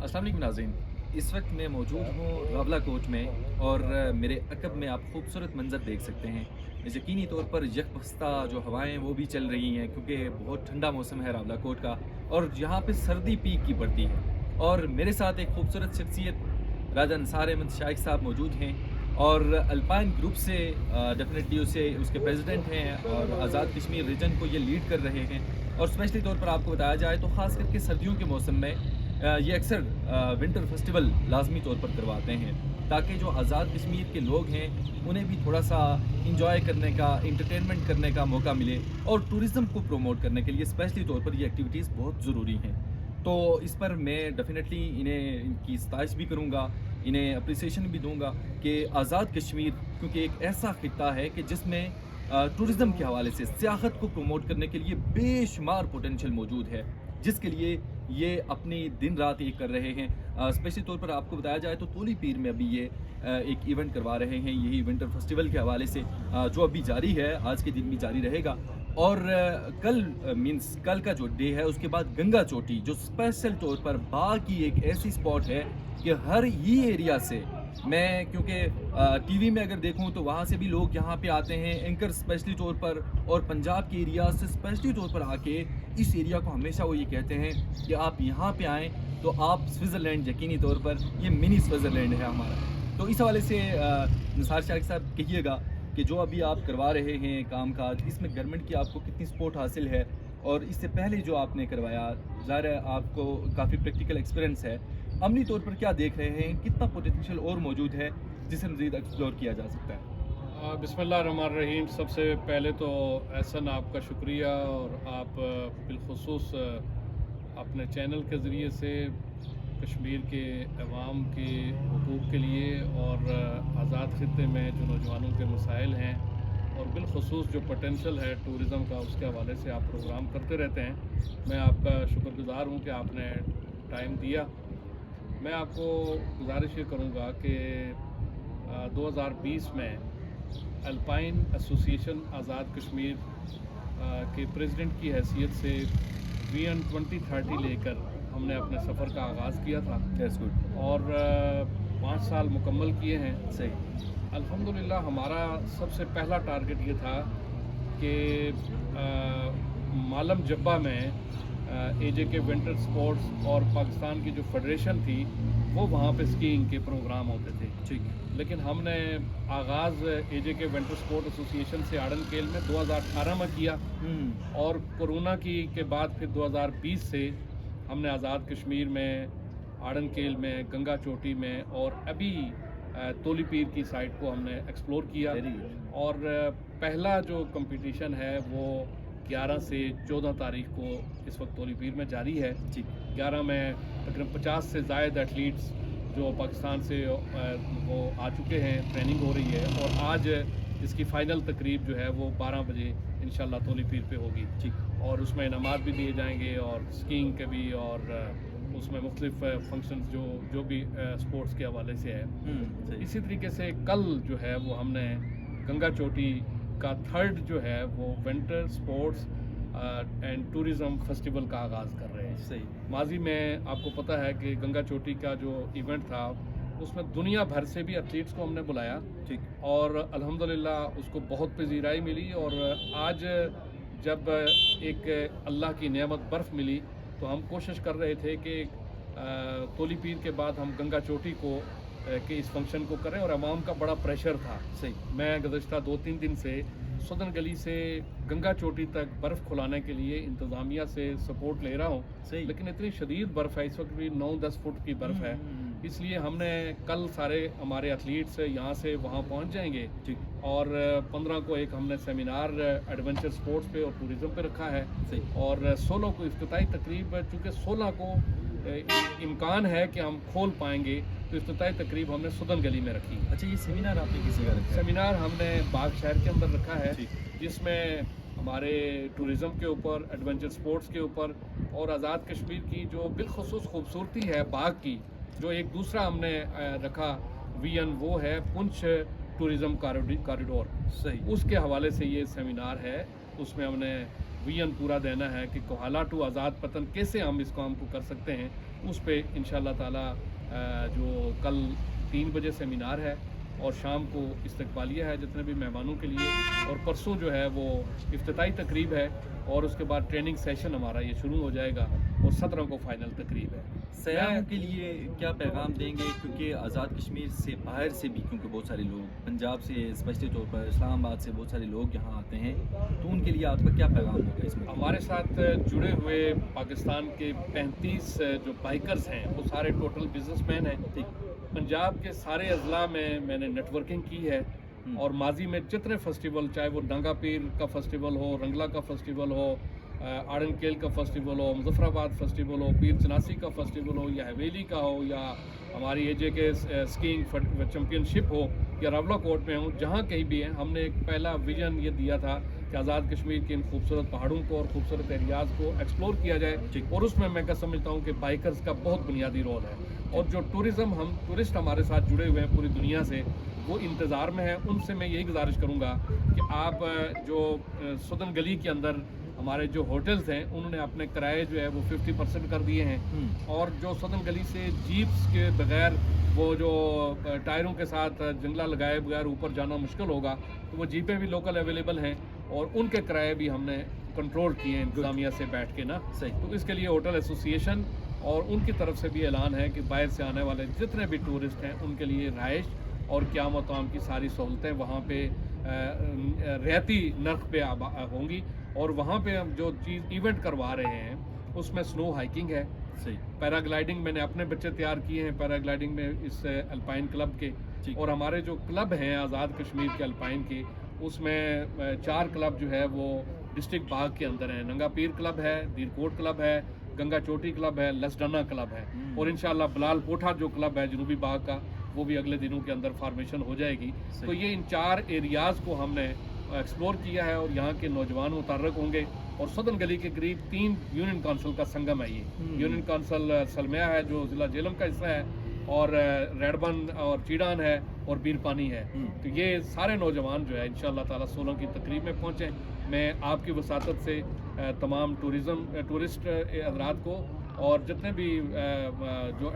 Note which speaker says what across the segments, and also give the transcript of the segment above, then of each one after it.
Speaker 1: अस्सलाम वालेकुम नाज़रीन। इस वक्त मैं मौजूद हूँ रावला कोट में और मेरे अक़ब में आप खूबसूरत मंज़र देख सकते हैं। यकीनी तौर पर यकबस्ता जो हवाएं हैं वो भी चल रही हैं क्योंकि बहुत ठंडा मौसम है रावला कोट का और यहाँ पे सर्दी पीक की पड़ती है। और मेरे साथ एक खूबसूरत शख्सियत राजा निसार अहमद शाइख साहब मौजूद हैं और अल्पाइन ग्रुप से डेफिनेटली उसके प्रेसिडेंट हैं और आज़ाद कश्मीर रीजन को ये लीड कर रहे हैं। और स्पेशली तौर पर आपको बताया जाए तो ख़ास करके सर्दियों के मौसम में ये अक्सर विंटर फेस्टिवल लाजमी तौर पर करवाते हैं ताकि जो आज़ाद कश्मीर के लोग हैं उन्हें भी थोड़ा सा इंजॉय करने का, इंटरटेनमेंट करने का मौका मिले और टूरिज़्म को प्रमोट करने के लिए स्पेशली तौर पर ये एक्टिविटीज़ बहुत ज़रूरी हैं। तो इस पर मैं डेफिनेटली इन्हें इनकी सताइश भी करूँगा, इन्हें अप्रिसिएशन भी दूंगा कि आज़ाद कश्मीर क्योंकि एक ऐसा खित्ता है कि जिसमें टूरिज़्म के हवाले से सियाहत को प्रमोट करने के लिए बेशुमार पोटेंशियल मौजूद है, जिसके लिए ये अपनी दिन रात एक कर रहे हैं। स्पेशली तौर पर आपको बताया जाए तो तोली पीर में अभी ये एक इवेंट करवा रहे हैं, यही विंटर फेस्टिवल के हवाले से जो अभी जारी है, आज के दिन भी जारी रहेगा। और कल मींस कल का जो डे है उसके बाद गंगा चोटी जो स्पेशल तौर पर बाघ की एक ऐसी स्पॉट है कि हर ही एरिया से मैं क्योंकि टीवी में अगर देखूं तो वहाँ से भी लोग यहाँ पे आते हैं एंकर स्पेशली तौर पर और पंजाब के एरिया से स्पेशली तौर पर आके इस एरिया को हमेशा वो ये कहते हैं कि आप यहाँ पे आएँ तो आप स्विट्ज़रलैंड यकीनी तौर पर ये मिनी स्विट्ज़रलैंड है हमारा। तो इस हवाले से निसार शाइख साहब कहिएगा कि जो अभी आप करवा रहे हैं काम काज, इसमें गवर्नमेंट की आपको कितनी सपोर्ट हासिल है और इससे पहले जो आपने करवाया ज़ाहिर है आपको काफ़ी प्रैक्टिकल एक्सपीरियंस है, अमली तौर पर क्या देख रहे हैं, कितना पोटेंशियल और मौजूद है जिसे मज़ीद एक्सप्लोर किया जा सकता है?
Speaker 2: बिस्मिल्लाहिर्रहमानिर्रहीम। सबसे पहले तो एहसन आपका शुक्रिया और आप बिलखुसूस अपने चैनल के ज़रिए से कश्मीर के अवाम के हुकूक़ के लिए और आज़ाद ख़ित्ते में जो नौजवानों के मसाइल हैं और बिलखुसूस जो पोटेंशल है टूरिज़म का उसके हवाले से आप प्रोग्राम करते रहते हैं। मैं आपका शुक्रगुज़ार हूँ कि आपने टाइम दिया। मैं आपको गुजारिश ये करूँगा कि 2020 में अल्पाइन एसोसिएशन आज़ाद कश्मीर के प्रेसिडेंट की हैसियत से विजन 2030 लेकर हमने अपने सफ़र का आगाज़ किया था।
Speaker 1: That's good.
Speaker 2: और 5 साल मुकम्मल किए हैं।
Speaker 1: सही।
Speaker 2: अल्हम्दुलिल्लाह हमारा सबसे पहला टारगेट ये था कि मालम जब्बा में AJK विंटर स्पोर्ट्स और पाकिस्तान की जो फेडरेशन थी वो वहाँ पे स्कीइंग के प्रोग्राम होते थे।
Speaker 1: ठीक।
Speaker 2: लेकिन हमने आगाज़ AJK विंटर स्पोर्ट एसोसिएशन से आड़न केल में 2018 में किया और कोरोना के बाद फिर 2020 से हमने आज़ाद कश्मीर में, आड़न केल में, गंगा चोटी में और अभी तोली पीर की साइट को हमने एक्सप्लोर किया। और पहला जो कंपटीशन है वो 11 से 14 तारीख को इस वक्त तोली पीर में जारी है। 11 में तकरीबन 50 से ज़ायद एथलीट्स जो पाकिस्तान से वो आ चुके हैं, ट्रेनिंग हो रही है और आज इसकी फ़ाइनल तकरीब जो है वो 12 बजे इंशाल्लाह तोली पीर पे होगी। ठीक। और उसमें इनामात भी दिए जाएंगे और स्कीइंग के भी और उसमें मुख्तलिफ फंक्शंस जो भी स्पोर्ट्स के हवाले से है। इसी तरीके से कल जो है वो हमने गंगा चोटी का थर्ड जो है वो winter sports and tourism festival का आगाज़ कर रहे हैं।
Speaker 1: सही।
Speaker 2: माजी में आपको पता है कि गंगा चोटी का जो इवेंट था उसमें दुनिया भर से भी एथलीट्स को हमने बुलाया।
Speaker 1: ठीक।
Speaker 2: और अल्हम्दुलिल्लाह उसको बहुत पजीराई मिली और आज जब एक अल्लाह की नेमत बर्फ़ मिली तो हम कोशिश कर रहे थे कि तोली पीर के बाद हम गंगा चोटी को के इस फंक्शन को करें और अवाम का बड़ा प्रेशर था।
Speaker 1: सही।
Speaker 2: मैं गुज़श्ता 2-3 दिन से सदन गली से गंगा चोटी तक बर्फ़ खुलाने के लिए इंतज़ामिया से सपोर्ट ले रहा हूँ।
Speaker 1: सही।
Speaker 2: लेकिन इतनी शदीद बर्फ़ है, इस वक्त भी 9-10 फुट की बर्फ़ है, इसलिए हमने कल सारे हमारे एथलीट्स यहाँ से वहाँ पहुँच जाएंगे।
Speaker 1: ठीक।
Speaker 2: और 15 को एक हमने सेमिनार एडवेंचर स्पोर्ट्स पे और टूरिज़म पे रखा है।
Speaker 1: सही।
Speaker 2: और 16 को इफ्तिताई तकरीब, चूँकि 16 को इम्कान है कि हम खोल पाएंगे तो इफ्तिताई तकरीब हमने सदन गली में रखी।
Speaker 1: अच्छा, ये सेमिनार आपने किसी का रखा है?
Speaker 2: सेमिनार हमने बाग शहर के अंदर रखा है जिसमें हमारे टूरिज़म के ऊपर, एडवेंचर स्पोर्ट्स के ऊपर और आज़ाद कश्मीर की जो बिलखुसूस खूबसूरती है बाग की, जो एक दूसरा हमने रखा विजन वो है पुंछ टूरिज़म कॉरिडोर।
Speaker 1: सही।
Speaker 2: उसके हवाले से ये सेमिनार है। उसमें हमने विजन पूरा देना है कि कोहाला टू आज़ाद पतन कैसे हम इस काम को कर सकते हैं, उस पे इंशाल्लाह ताला जो कल 3 बजे सेमिनार है और शाम को इस्तकबालिया है जितने भी मेहमानों के लिए, और परसों जो है वो इफ्तिताई तकरीब है और उसके बाद ट्रेनिंग सेशन हमारा ये शुरू हो जाएगा और 17 को फाइनल तकरीब है।
Speaker 1: सयाहों के लिए क्या पैगाम देंगे, क्योंकि आज़ाद कश्मीर से बाहर से भी, क्योंकि बहुत सारे लोग पंजाब से स्पष्ट तौर पर इस्लामाबाद से बहुत सारे लोग यहाँ आते हैं, तो उनके लिए आपका क्या पैगाम होगा इसमें?
Speaker 2: हमारे साथ जुड़े हुए पाकिस्तान के 35 जो बाइकर्स हैं वो सारे टोटल बिजनेसमैन हैं। पंजाब के सारे अजला में मैंने नेटवर्किंग की है और माजी में जितने फेस्टिवल, चाहे वो नंगा पीर का फेस्टिवल हो, रंगला का फेस्टिवल हो, आड़न केल का फेस्टिवल हो, मुजफ्फराबाद फेस्टिवल हो, पीर चनासी का फेस्टिवल हो, या हवेली का हो, या हमारी एजे के स्कीइंग चैम्पियनशिप हो, या रावलाकोट में हो, जहाँ कहीं भी है, हमने एक पहला विजन ये दिया था कि आज़ाद कश्मीर के इन खूबसूरत पहाड़ों को और खूबसूरत एरियाज़ को एक्सप्लोर किया जाए, और उसमें मैं क्या समझता हूँ कि बाइकर्स का बहुत बुनियादी रोल है। और जो टूरिस्ट हमारे साथ जुड़े हुए हैं पूरी दुनिया से, वो इंतज़ार में है। उनसे मैं यही गुजारिश करूँगा कि आप जो सदन गली के अंदर हमारे जो होटल्स हैं उन्होंने अपने किराए जो है वो 50% कर दिए हैं, और जो सदन गली से जीप्स के बगैर वो जो टायरों के साथ जंगला लगाए बगैर ऊपर जाना मुश्किल होगा, तो वो जीपें भी लोकल अवेलेबल हैं और उनके किराए भी हमने कंट्रोल किए हैं इंतज़ामिया से बैठ के ना।
Speaker 1: सही।
Speaker 2: तो इसके लिए होटल एसोसिएशन और उनकी तरफ से भी ऐलान है कि बाहर से आने वाले जितने भी टूरिस्ट हैं उनके लिए रहाइश और क्या मकाम की सारी सहूलतें वहाँ पे रियायती नर्ख पे होंगी, और वहाँ पे हम जो चीज़ इवेंट करवा रहे हैं उसमें स्नो हाइकिंग है,
Speaker 1: सही,
Speaker 2: पैराग्लाइडिंग मैंने अपने बच्चे तैयार किए हैं पैराग्लाइडिंग में इस अल्पाइन क्लब के, और हमारे जो क्लब हैं आज़ाद कश्मीर के अल्पाइन के, उसमें 4 क्लब जो है वो डिस्ट्रिक्ट बाग के अंदर है। नंगा पीर क्लब है, दीरकोट क्लब है, गंगा चोटी क्लब है, लसडाना क्लब है, और इंशाल्लाह बलाल पोठा जो क्लब है जनूबी बाग का, वो भी अगले दिनों के अंदर फॉर्मेशन हो जाएगी। तो ये इन 4 एरियाज़ को हमने एक्सप्लोर किया है और यहाँ के नौजवान मुतर्रक होंगे, और सदन गली के करीब 3 यूनियन काउंसिल का संगम है ये। यूनियन काउंसिल सलमिया है जो ज़िला जेलम का हिस्सा है, और रेडबन और चीड़ान है, और बीरपानी है। तो ये सारे नौजवान जो है इंशाअल्लाह ताला 16 की तकरीब में पहुँचे। मैं आपकी वसातत से तमाम टूरिस्ट हज़रात को और जितने भी जो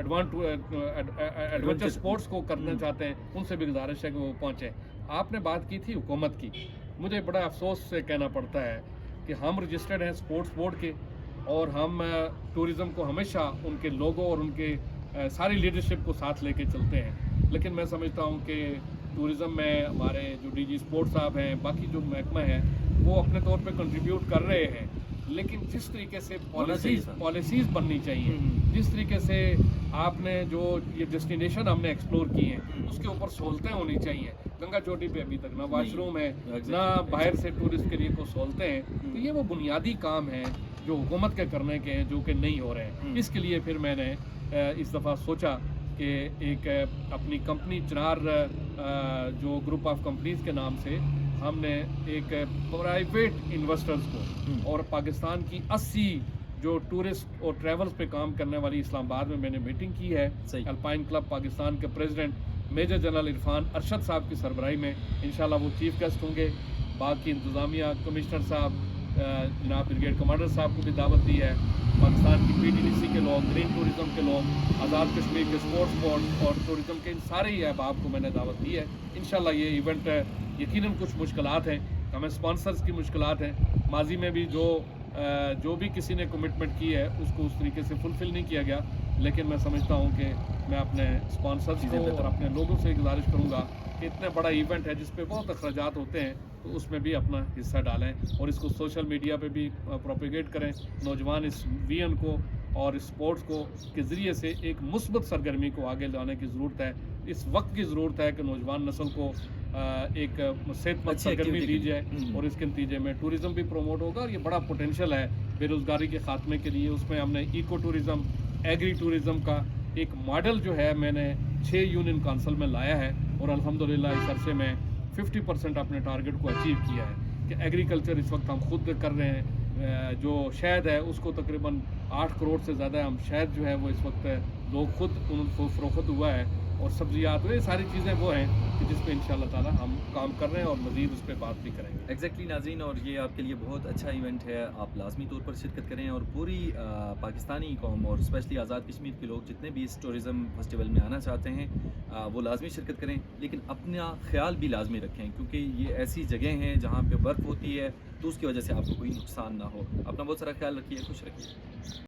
Speaker 2: एडवेंचर स्पोर्ट्स को करना चाहते हैं उनसे भी गुजारिश है कि वो पहुँचें। आपने बात की थी हुकूमत की, मुझे बड़ा अफसोस से कहना पड़ता है कि हम रजिस्टर्ड हैं स्पोर्ट्स बोर्ड के, और हम टूरिज़म को हमेशा उनके लोगों और उनके सारी लीडरशिप को साथ लेके चलते हैं, लेकिन मैं समझता हूँ कि टूरिज़म में हमारे जो डीजी स्पोर्ट्स साहब हैं, बाकी जो महकमा है, वो अपने तौर पे कंट्रीब्यूट कर रहे हैं, लेकिन जिस तरीके से पॉलिसीज़ बननी चाहिए, जिस तरीके से आपने जो ये डेस्टिनेशन हमने एक्सप्लोर की हैं उसके ऊपर सहूलतें होनी चाहिए। गंगा चोटी पे अभी तक ना वॉशरूम है, ना बाहर से टूरिस्ट के लिए कोई सहूलतें हैं, तो ये वो बुनियादी काम हैं जो हुकूमत के करने के हैं जो कि नहीं हो रहे हैं। इसके लिए फिर मैंने इस दफ़ा सोचा कि एक अपनी कंपनी चिनार जो ग्रुप ऑफ कंपनीज़ के नाम से हमने एक प्राइवेट इन्वेस्टर्स को और पाकिस्तान की 80 जो टूरिस्ट और ट्रैवल्स पे काम करने वाली इस्लामाबाद में मैंने मीटिंग की है। अल्पाइन क्लब पाकिस्तान के president major general Irfan Arshad साहब की सरबराही में इंशाल्लाह वो चीफ गेस्ट होंगे। बाकी इंतज़ामिया कमिश्नर साहब जनाब ब्रिगेड कमांडर साहब को भी दावत दी है, पाकिस्तान की PTDC के लोग, ग्रीन टूरिज़म के लोग, आज़ाद कश्मीर के स्पोर्ट्स बोर्ड और टूरिज़म के इन सारे ही अहबाब को मैंने दावत दी है। इंशाल्लाह ये इवेंट यकीनन कुछ मुश्किलात हैं, हमें स्पॉन्सर्स की मुश्किलात हैं, माजी में भी जो भी किसी ने कमिटमेंट की है उसको उस तरीके से फुलफ़िल नहीं किया गया, लेकिन मैं समझता हूँ कि मैं अपने स्पॉन्सर्स को और अपने लोगों से गुजारिश करूँगा कि इतना बड़ा इवेंट है जिस पे बहुत अखराजात होते हैं, तो उसमें भी अपना हिस्सा डालें और इसको सोशल मीडिया पे भी प्रोपेगेट करें। नौजवान इस वीएन को और इस स्पोर्ट्स को के ज़रिए से एक मुस्बत सरगर्मी को आगे लाने की ज़रूरत है। इस वक्त की ज़रूरत है कि नौजवान नस्ल को एक सेहतमंद सरगर्मी दी जाए और इसके नतीजे में टूरिज़म भी प्रमोट होगा और ये बड़ा पोटेंशियल है बेरोज़गारी के ख़ात्मे के लिए। उसमें हमने इको टूरिज़म, एग्री टूरिज़म का एक मॉडल जो है मैंने 6 यूनियन काउंसिल में लाया है और अल्हम्दुलिल्लाह इस अरसे में 50% अपने टारगेट को अचीव किया है कि एग्रीकल्चर इस वक्त हम खुद कर रहे हैं। जो शहद है उसको तकरीबन 8 करोड़ से ज़्यादा हम शहद जो है वो इस वक्त लोग खुद उनको फ़रोख्त हुआ है اور سبزیات یہ ساری چیزیں وہ ہیں کہ جس پہ انشاءاللہ تعالی ہم کام کر رہے ہیں اور مزید اس پہ بات بھی کریں گے.
Speaker 1: ایگزیکٹلی ناظرین، اور یہ آپ کے لیے بہت اچھا ایونٹ ہے، آپ لازمی طور پر شرکت کریں اور پوری پاکستانی قوم اور اسپیشلی آزاد کشمیر کے لوگ جتنے بھی اس ٹورزم فیسٹیول میں آنا چاہتے ہیں وہ لازمی شرکت کریں، لیکن اپنا خیال بھی لازمی رکھیں کیونکہ یہ ایسی جگہیں ہیں جہاں پہ برف ہوتی ہے تو اس کی وجہ سے آپ کو کوئی نقصان نہ ہو. اپنا بہت سارا خیال رکھیے، خوش رکھیے.